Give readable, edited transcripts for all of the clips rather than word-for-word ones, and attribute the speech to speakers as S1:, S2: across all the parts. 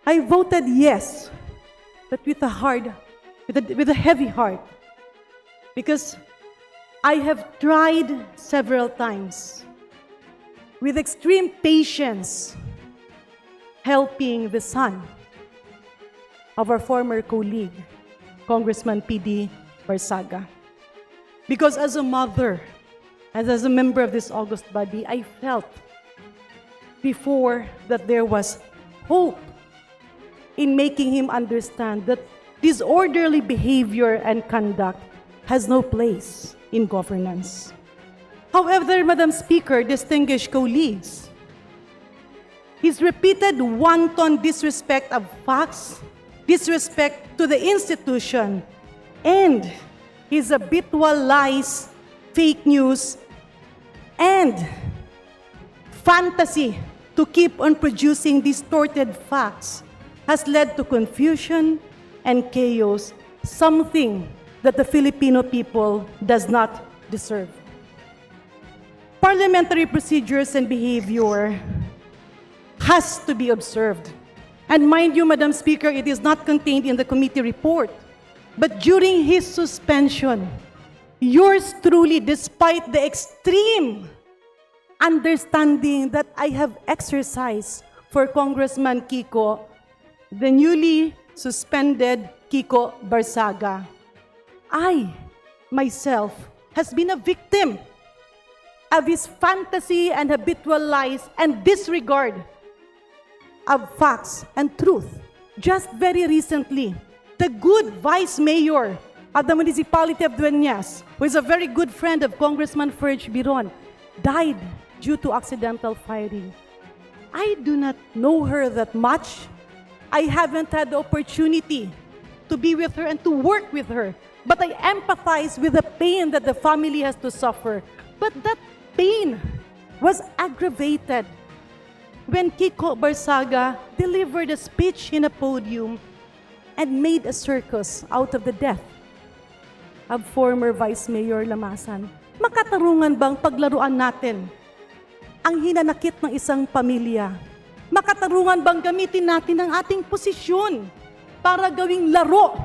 S1: I voted yes, but with a heavy heart, because I have tried several times with extreme patience helping the son of our former colleague, Congressman P.D. Barsaga. Because as a mother, as a member of this august body, I felt before that there was hope in making him understand that disorderly behavior and conduct has no place in governance. However, Madam Speaker, distinguished colleagues, his repeated wanton disrespect of facts, disrespect to the institution, and his habitual lies, fake news, and fantasy to keep on producing distorted facts has led to confusion and chaos, something that the Filipino people does not deserve. Parliamentary procedures and behavior has to be observed. And mind you, Madam Speaker, it is not contained in the committee report. But during his suspension, yours truly, despite the extreme understanding that I have exercised for Congressman Kiko, the newly suspended Kiko Barsaga, I, myself, has been a victim of his fantasy and habitual lies and disregard of facts and truth. Just very recently, the good vice mayor of the municipality of Dueñas, who is a very good friend of Congressman Ferj Biron, died due to accidental firing. I do not know her that much. I haven't had the opportunity to be with her and to work with her. But I empathize with the pain that the family has to suffer. But that pain was aggravated when Kiko Barsaga delivered a speech in a podium and made a circus out of the death of former Vice Mayor Lamasan. Makatarungan bang paglaruan natin ang hinanakit ng isang pamilya? Makatarungan bang gamitin natin ang ating posisyon para gawing laro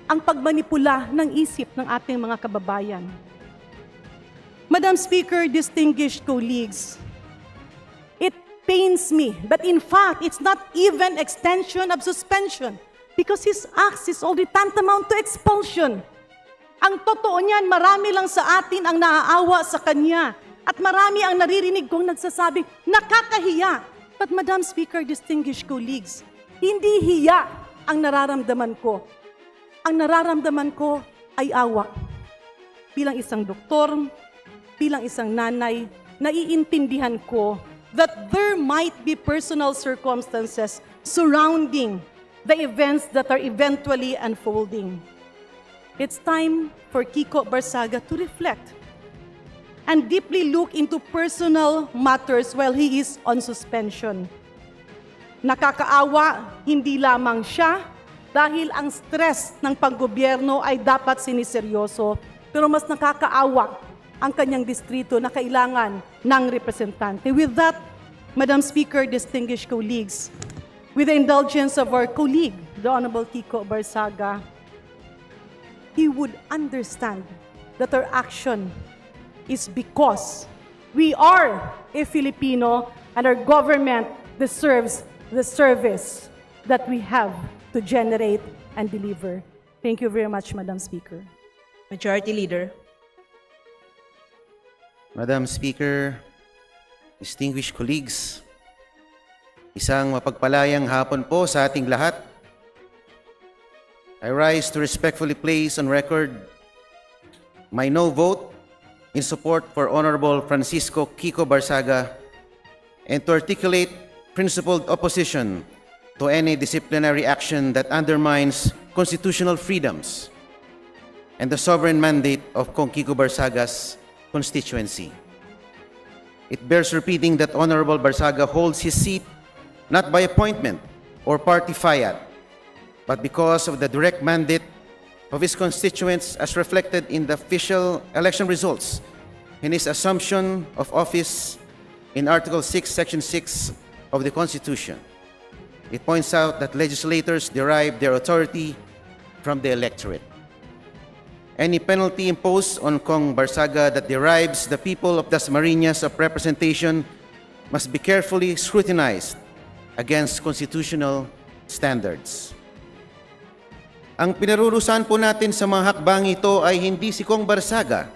S1: ang pagmanipula ng isip ng ating mga kababayan? Madam Speaker, distinguished colleagues, it pains me that in fact, it's not even extension of suspension because his acts is already tantamount to expulsion. Ang totoo niyan, marami lang sa atin ang naaawa sa kanya at marami ang naririnig kong nagsasabing, nakakahiya. But Madam Speaker, distinguished colleagues, hindi hiya ang nararamdaman ko. Ang nararamdaman ko ay awa. Bilang isang doktor, bilang isang nanay, naiintindihan ko that there might be personal circumstances surrounding the events that are eventually unfolding. It's time for Kiko Barsaga to reflect and deeply look into personal matters while he is on suspension. Nakakaawa, hindi lamang siya, dahil ang stress ng panggobyerno ay dapat siniseryoso, pero mas nakakaawa ang kanyang distrito na kailangan ng representante. With that, Madam Speaker, distinguished colleagues, with the indulgence of our colleague, the Honorable Kiko Barsaga, he would understand that our action is because we are a Filipino and our government deserves the service that we have to generate and deliver. Thank you very much, Madam Speaker.
S2: Majority Leader.
S3: Madam Speaker, distinguished colleagues, isang mapagpalayang hapon po sa ating lahat. I rise to respectfully place on record my no vote in support for Honorable Francisco Kiko Barsaga and to articulate principled opposition to any disciplinary action that undermines constitutional freedoms and the sovereign mandate of Kong Kiko Barsaga's constituency. It bears repeating that Honorable Barsaga holds his seat not by appointment or party fiat, but because of the direct mandate of his constituents as reflected in the official election results in his assumption of office in Article 6, Section 6 of the Constitution. It points out that legislators derive their authority from the electorate. Any penalty imposed on Kong Barsaga that derives the people of Dasmariñas of representation must be carefully scrutinized against constitutional standards. Ang pinarurusahan po natin sa mga hakbang ito ay hindi si Kong Barsaga,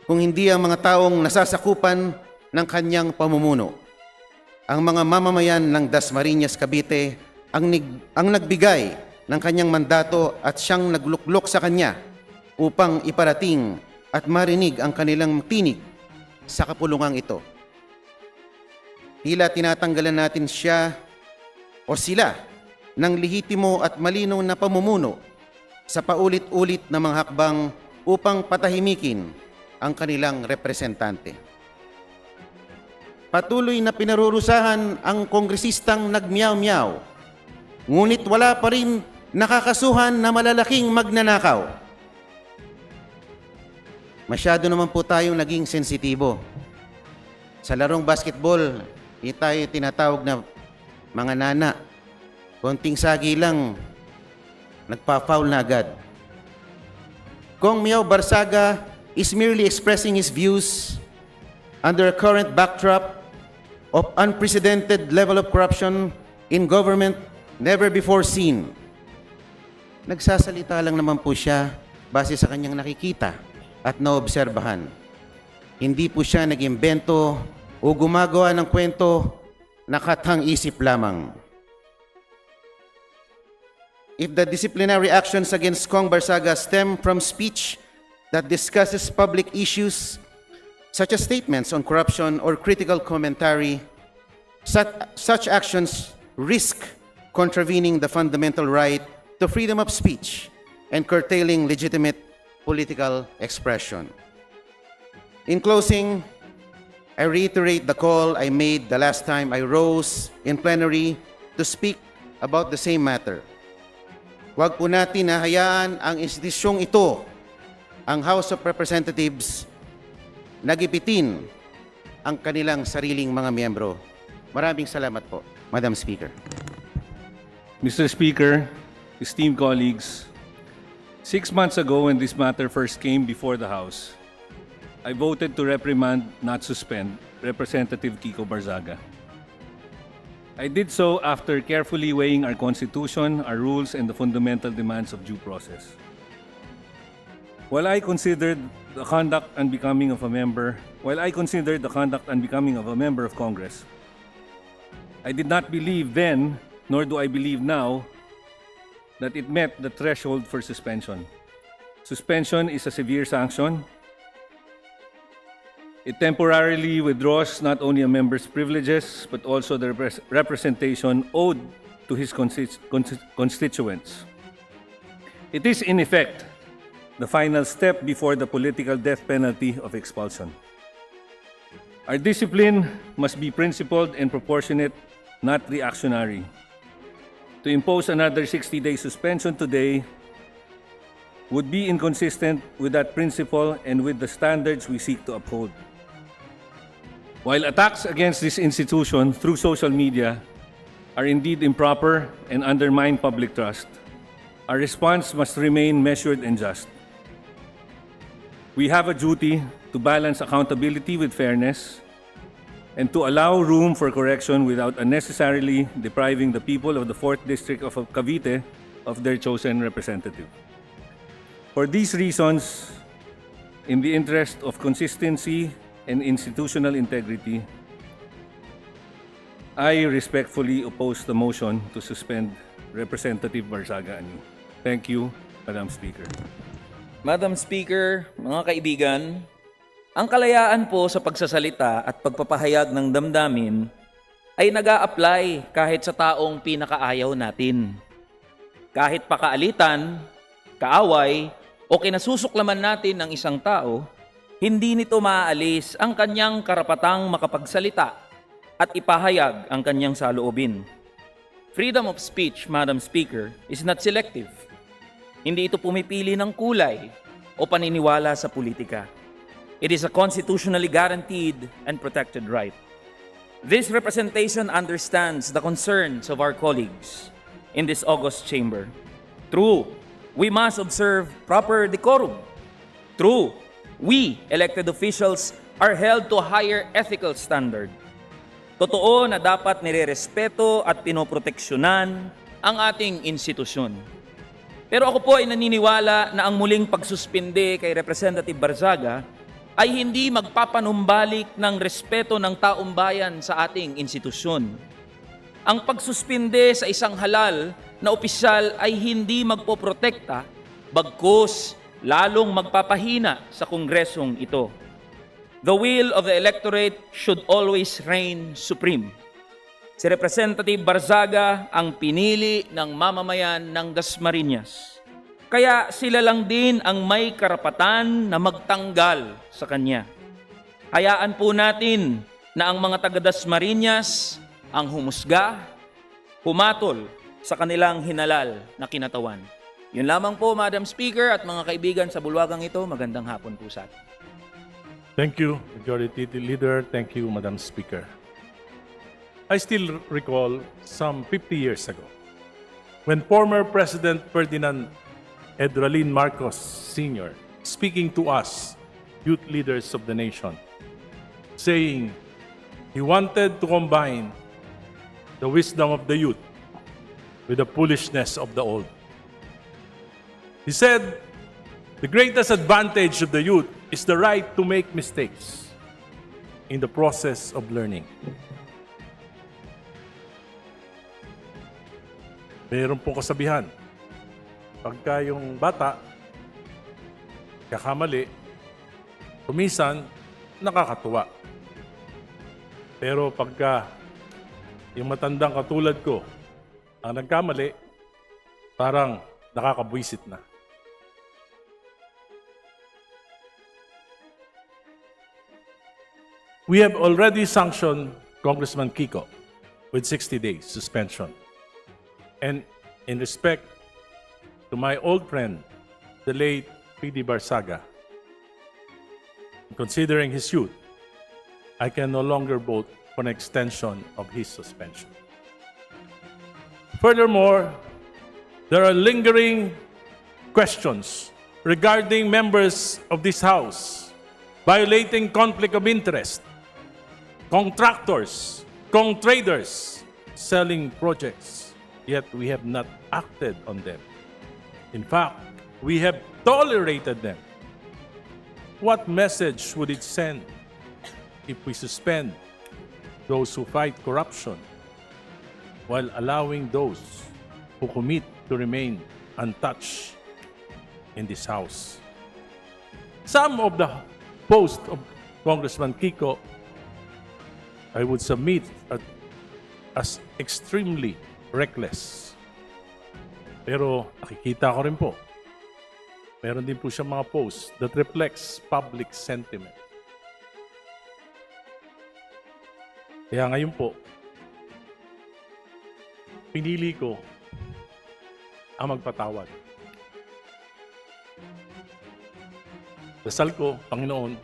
S3: kung hindi ang mga taong nasasakupan ng kanyang pamumuno. Ang mga mamamayan ng Dasmariñas, Cavite ang nagbigay ng kanyang mandato at siyang nagluklok sa kanya upang iparating at marinig ang kanilang tinig sa kapulungang ito. Tila tinatanggalan natin siya o sila ng lehitimo at malinaw na pamumuno sa paulit-ulit na mga hakbang upang patahimikin ang kanilang representante. Patuloy na pinarurusahan ang kongresistang nagmiyaw-miyaw, ngunit wala pa rin nakakasuhan na malalaking magnanakaw. Masyado naman po tayong naging sensitibo. Sa larong basketball, tayo tinatawag na mga nana. Konting sagi lang, nagpa-foul na agad. Kong Miao Barsaga is merely expressing his views under a current backdrop of unprecedented level of corruption in government never before seen. Nagsasalita lang naman po siya base sa kanyang nakikita at naobserbahan. Hindi po siya nag-imbento o gumagawa ng kwento na kathang-isip lamang. If the disciplinary actions against Kong Barsaga stem from speech that discusses public issues such as statements on corruption or critical commentary, such actions risk contravening the fundamental right to freedom of speech and curtailing legitimate political expression. In closing, I reiterate the call I made the last time I rose in plenary to speak about the same matter. Huwag po natin hahayaan ang institusyong ito, ang House of Representatives, nagipitin ang kanilang sariling mga miyembro. Maraming salamat po, Madam Speaker.
S4: Mr. Speaker, esteemed colleagues, 6 months ago when this matter first came before the House, I voted to reprimand, not suspend, Representative Kiko Barzaga. I did so after carefully weighing our Constitution, our rules, and the fundamental demands of due process. While I considered the conduct unbecoming of a member of Congress, I did not believe then, nor do I believe now, that it met the threshold for suspension. Suspension is a severe sanction. It temporarily withdraws not only a member's privileges, but also the representation owed to his constituents. It is, in effect, the final step before the political death penalty of expulsion. Our discipline must be principled and proportionate, not reactionary. To impose another 60-day suspension today would be inconsistent with that principle and with the standards we seek to uphold. While attacks against this institution through social media are indeed improper and undermine public trust, our response must remain measured and just. We have a duty to balance accountability with fairness and to allow room for correction without unnecessarily depriving the people of the 4th District of Cavite of their chosen representative. For these reasons, in the interest of consistency and institutional integrity, I respectfully oppose the motion to suspend Representative Barzaga anew. Thank you, Madam Speaker.
S5: Madam Speaker, mga kaibigan, ang kalayaan po sa pagsasalita at pagpapahayag ng damdamin ay nag-a-apply kahit sa taong pinakaayaw natin. Kahit pakaalitan, kaaway, o kinasusuklaman natin ng isang tao, hindi nito maaalis ang kanyang karapatang makapagsalita at ipahayag ang kanyang saloobin. Freedom of speech, Madam Speaker, is not selective. Hindi ito pumipili ng kulay o paniniwala sa politika. It is a constitutionally guaranteed and protected right. This representation understands the concerns of our colleagues in this august chamber. True, we must observe proper decorum. True, we, elected officials, are held to a higher ethical standard. Totoo na dapat nirerespeto at pinoproteksyonan ang ating institusyon. Pero ako po ay naniniwala na ang muling pagsuspinde kay Representative Barzaga ay hindi magpapanumbalik ng respeto ng taong bayan sa ating institusyon. Ang pagsuspinde sa isang halal na opisyal ay hindi magpoprotekta, bagkus lalong magpapahina sa kongresong ito. The will of the electorate should always reign supreme. Si Representative Barzaga ang pinili ng mamamayan ng Dasmariñas. Kaya sila lang din ang may karapatan na magtanggal sa kanya. Hayaan po natin na ang mga taga Dasmariñas ang humusga, humatol sa kanilang hinalal na kinatawan. Yun lamang po, Madam Speaker at mga kaibigan sa bulwagang ito. Magandang hapon po sa atin.
S6: Thank you, Majority Leader. Thank you, Madam Speaker. I still recall some 50 years ago when former President Ferdinand Edralin Marcos Sr. speaking to us, youth leaders of the nation, saying he wanted to combine the wisdom of the youth with the foolishness of the old. He said, the greatest advantage of the youth is the right to make mistakes in the process of learning. Mayroon pong kasabihan, pagka yung bata, kakamali, kumisan, nakakatuwa. Pero pagka yung matandang katulad ko, ang nagkamali, parang nakakabwisit na. We have already sanctioned Congressman Kiko with 60 days suspension. And in respect to my old friend, the late P.D. Barzaga, considering his youth, I can no longer vote for an extension of his suspension. Furthermore, there are lingering questions regarding members of this House violating conflict of interest, contractors, traders selling projects, yet we have not acted on them. In fact, we have tolerated them. What message would it send if we suspend those who fight corruption while allowing those who commit to remain untouched in this House? Some of the posts of Congressman Kiko I would submit as extremely reckless. Pero nakikita ko rin po, meron din po siya mga posts that reflects public sentiment. Kaya ngayon po, pinili ko ang magpatawad. Dasal ko, Panginoon,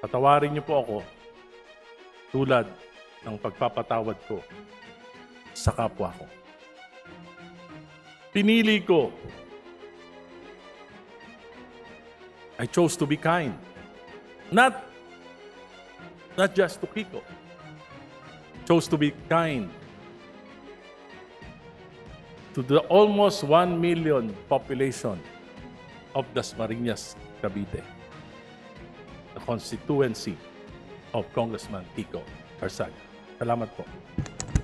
S6: patawarin niyo po ako tulad ng pagpapatawad ko sa kapwa ko. Pinili ko. I chose to be kind. Not just to Kiko. Chose to be kind to the almost 1 million population of Dasmariñas, Cavite, the constituency of Congressman Kiko Barzaga. Salamat po.